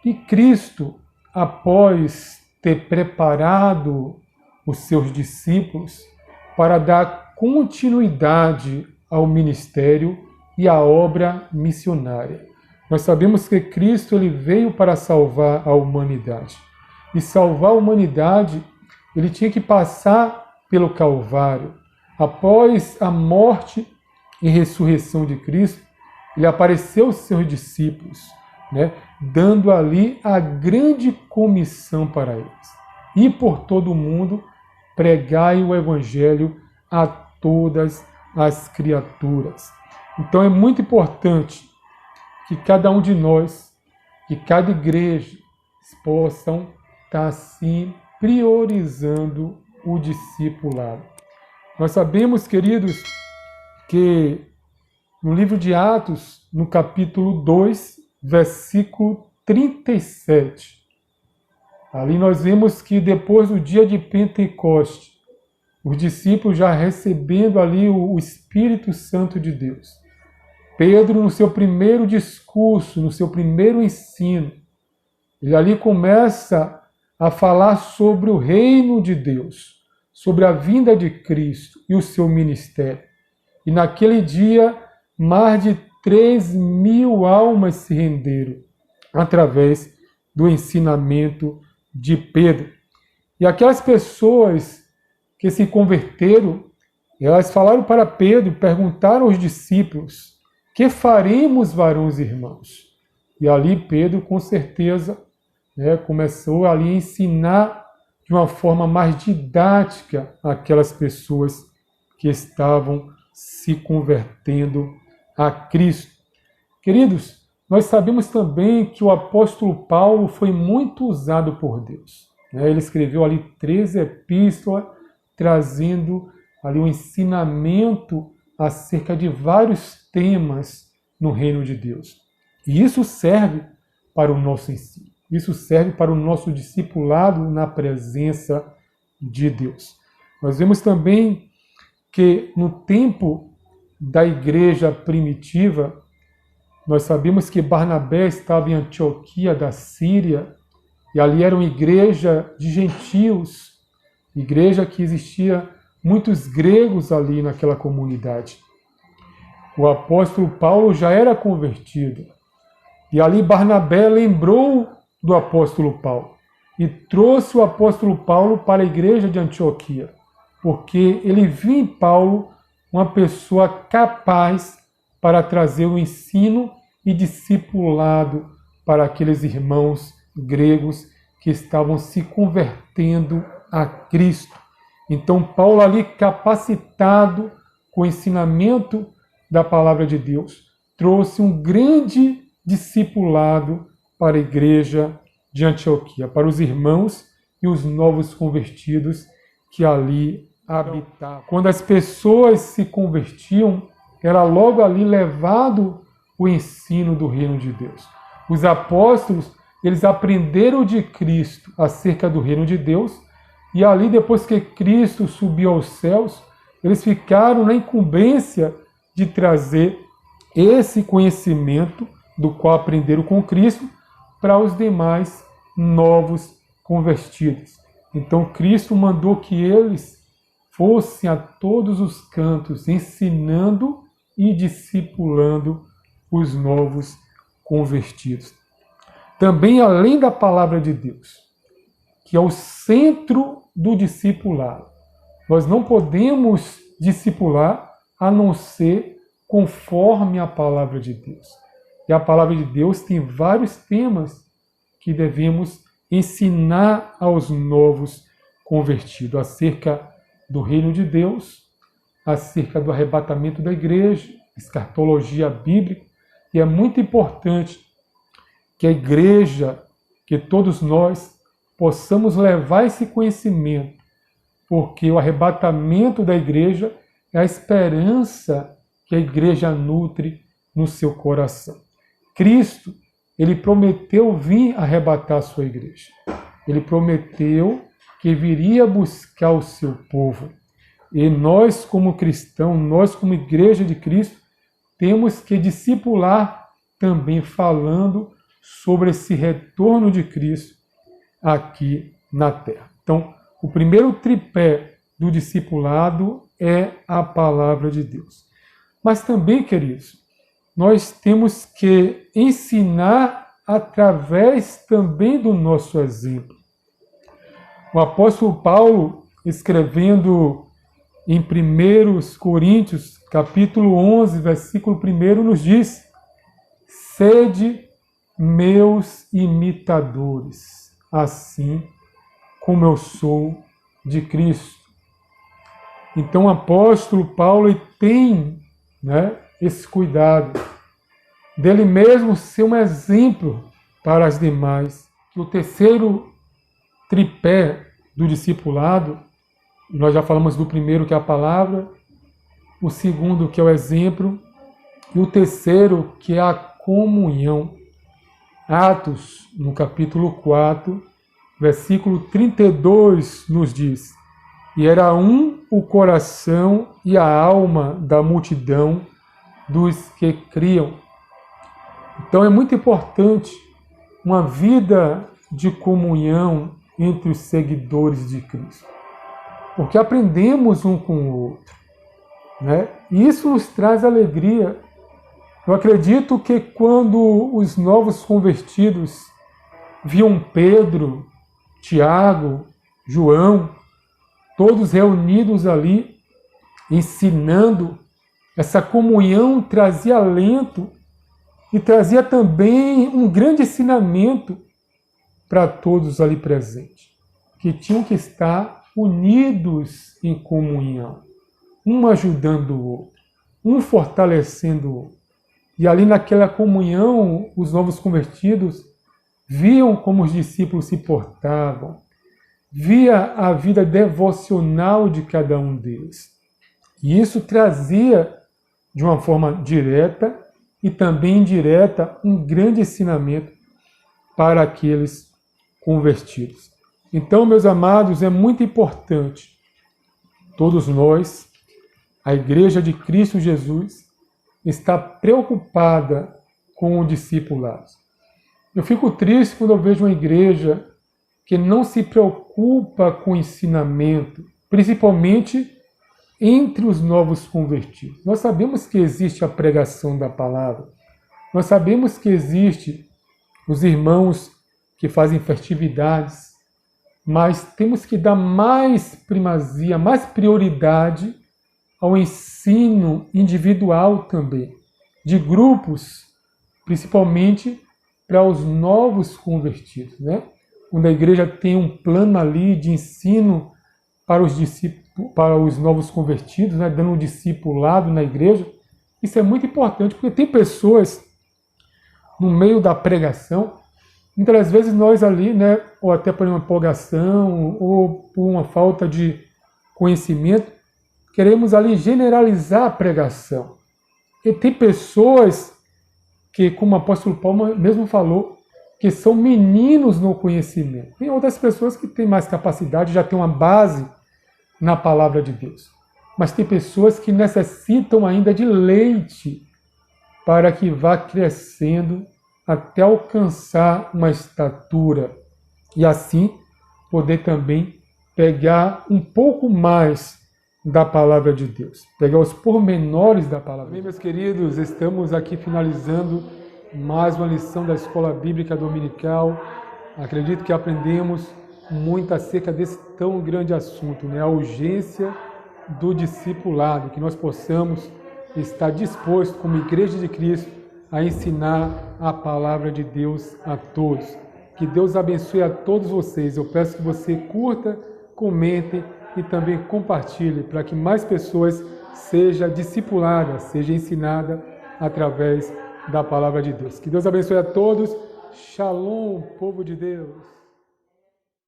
E Cristo, após ter preparado os seus discípulos para dar continuidade ao ministério e à obra missionária. Nós sabemos que Cristo ele veio para salvar a humanidade. E salvar a humanidade, ele tinha que passar pelo Calvário. Após a morte e ressurreição de Cristo, ele apareceu aos seus discípulos, dando ali a grande comissão para eles. Ir por todo o mundo, pregai o Evangelho a todas as criaturas. Então é muito importante que cada um de nós, que cada igreja, possam estar assim priorizando o discipulado. Nós sabemos, queridos, que no livro de Atos, no capítulo 2, versículo 37, ali nós vemos que depois do dia de Pentecoste, os discípulos já recebendo ali o Espírito Santo de Deus. Pedro, no seu primeiro discurso, no seu primeiro ensino, ele ali começa a falar sobre o reino de Deus, sobre a vinda de Cristo e o seu ministério. E naquele dia, mais de 3.000 almas se renderam através do ensinamento de Pedro. E aquelas pessoas que se converteram, elas falaram para Pedro, perguntaram aos discípulos: que faremos, varões e irmãos? E ali Pedro, com certeza, começou ali a ensinar de uma forma mais didática aquelas pessoas que estavam se convertendo a Cristo. Queridos, nós sabemos também que o apóstolo Paulo foi muito usado por Deus. Ele escreveu ali 13 epístolas, trazendo ali um ensinamento acerca de vários temas no reino de Deus. E isso serve para o nosso ensino. Isso serve para o nosso discipulado na presença de Deus. Nós vemos também que no tempo da igreja primitiva, nós sabemos que Barnabé estava em Antioquia da Síria, e ali era uma igreja de gentios, igreja que existia muitos gregos ali naquela comunidade. O apóstolo Paulo já era convertido, e ali Barnabé lembrou do apóstolo Paulo e trouxe o apóstolo Paulo para a igreja de Antioquia, porque ele viu em Paulo uma pessoa capaz para trazer o ensino e discipulado para aqueles irmãos gregos que estavam se convertendo a Cristo. Então Paulo ali, capacitado com o ensinamento da palavra de Deus, trouxe um grande discipulado para a igreja de Antioquia, para os irmãos e os novos convertidos que ali habitavam. Quando as pessoas se convertiam, era logo ali levado o ensino do reino de Deus. Os apóstolos, eles aprenderam de Cristo acerca do reino de Deus, e ali, depois que Cristo subiu aos céus, eles ficaram na incumbência de trazer esse conhecimento do qual aprenderam com Cristo para os demais novos convertidos. Então Cristo mandou que eles fossem a todos os cantos, ensinando e discipulando os novos convertidos. Também, além da palavra de Deus, que é o centro do discipulado, nós não podemos discipular a não ser conforme a palavra de Deus. E a palavra de Deus tem vários temas que devemos ensinar aos novos convertidos, acerca do reino de Deus, acerca do arrebatamento da igreja, escatologia bíblica. E é muito importante que a igreja, que todos nós possamos levar esse conhecimento, porque o arrebatamento da igreja é a esperança que a igreja nutre no seu coração. Cristo, ele prometeu vir arrebatar a sua igreja. Ele prometeu que viria buscar o seu povo. E nós, como cristãos, nós, como igreja de Cristo, temos que discipular também falando sobre esse retorno de Cristo aqui na terra. Então, o primeiro tripé do discipulado é a palavra de Deus. Mas também, queridos, nós temos que ensinar através também do nosso exemplo. O apóstolo Paulo, escrevendo em 1 Coríntios, capítulo 11, versículo 1, nos diz: sede meus imitadores, assim como eu sou de Cristo. Então o apóstolo Paulo tem, esse cuidado dele mesmo ser um exemplo para as demais. O terceiro tripé do discipulado, nós já falamos do primeiro, que é a palavra, o segundo, que é o exemplo, e o terceiro, que é a comunhão. Atos, no capítulo 4, versículo 32, nos diz: e era um o coração e a alma da multidão dos que criam. Então é muito importante uma vida de comunhão entre os seguidores de Cristo, porque aprendemos um com o outro, E isso nos traz alegria. Eu acredito que quando os novos convertidos viam Pedro, Tiago, João, todos reunidos ali, ensinando, essa comunhão trazia alento e trazia também um grande ensinamento para todos ali presentes, que tinham que estar unidos em comunhão, um ajudando o outro, um fortalecendo o outro. E ali naquela comunhão, os novos convertidos viam como os discípulos se portavam, via a vida devocional de cada um deles. E isso trazia, de uma forma direta e também indireta, um grande ensinamento para aqueles convertidos. Então, meus amados, é muito importante todos nós, a Igreja de Cristo Jesus, está preocupada com o discipulado. Eu fico triste quando eu vejo uma igreja que não se preocupa com o ensinamento, principalmente entre os novos convertidos. Nós sabemos que existe a pregação da palavra, nós sabemos que existe os irmãos que fazem festividades, mas temos que dar mais primazia, mais prioridade ao ensino individual também, de grupos, principalmente para os novos convertidos, Quando a igreja tem um plano ali de ensino para os novos convertidos, dando um discipulado na igreja, isso é muito importante, porque tem pessoas no meio da pregação, muitas das vezes nós ali, ou até por uma empolgação, ou por uma falta de conhecimento, queremos ali generalizar a pregação. E tem pessoas que, como o apóstolo Paulo mesmo falou, que são meninos no conhecimento. Tem outras pessoas que têm mais capacidade, já têm uma base na palavra de Deus. Mas tem pessoas que necessitam ainda de leite para que vá crescendo até alcançar uma estatura e assim poder também pegar um pouco mais da palavra de Deus, pegar os pormenores da palavra. Bem, meus queridos, estamos aqui finalizando mais uma lição da Escola Bíblica Dominical. Acredito que aprendemos muito acerca desse tão grande assunto, a urgência do discipulado, que nós possamos estar dispostos, como Igreja de Cristo, a ensinar a palavra de Deus a todos. Que Deus abençoe a todos vocês. Eu peço que você curta, comente e também compartilhe para que mais pessoas sejam discipuladas, sejam ensinadas através da palavra de Deus. Que Deus abençoe a todos. Shalom, povo de Deus.